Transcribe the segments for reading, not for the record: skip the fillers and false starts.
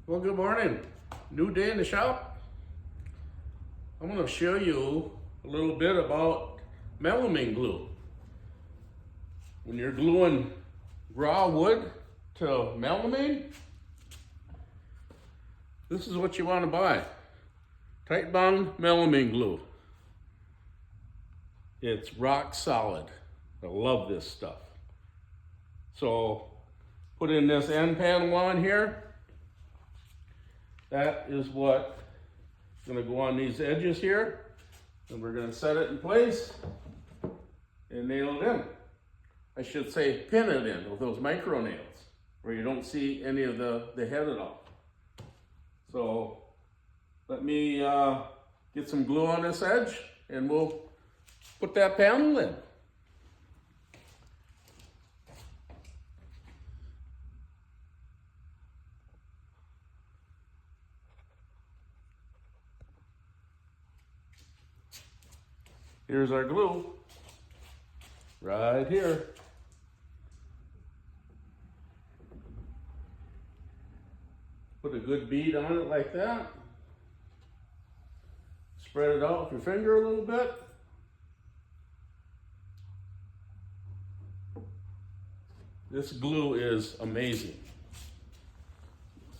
Well, good morning. New day in the shop. I'm going to show you a little bit about melamine glue. When you're gluing raw wood to melamine, this is what you want to buy. Tight bond melamine glue. It's rock solid. I love this stuff. So put in this end panel on here. That is what is going to go on these edges here. And we're going to set it in place and nail it in. I should say pin it in with those micro nails where you don't see any of the head at all. So let me get some glue on this edge and we'll put that panel in. Here's our glue, right here. Put a good bead on it like that. Spread it out with your finger a little bit. This glue is amazing.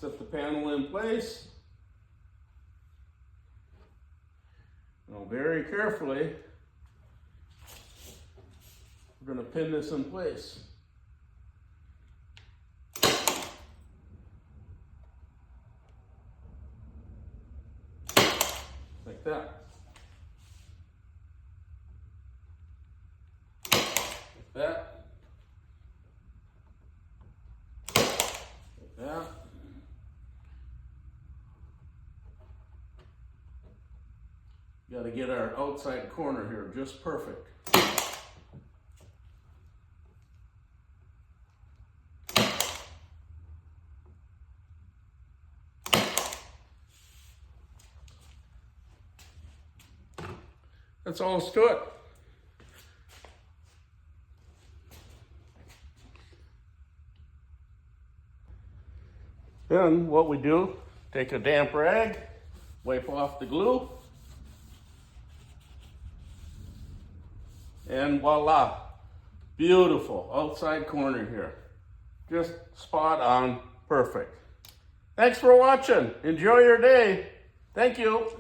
Set the panel in place. Now very carefully, we're going to pin this in place. Like that. Like that. Like that. Got to get our outside corner here just perfect. That's all it's to it. Then what we do, take a damp rag, wipe off the glue, and voila, beautiful outside corner here. Just spot on, perfect. Thanks for watching. Enjoy your day. Thank you.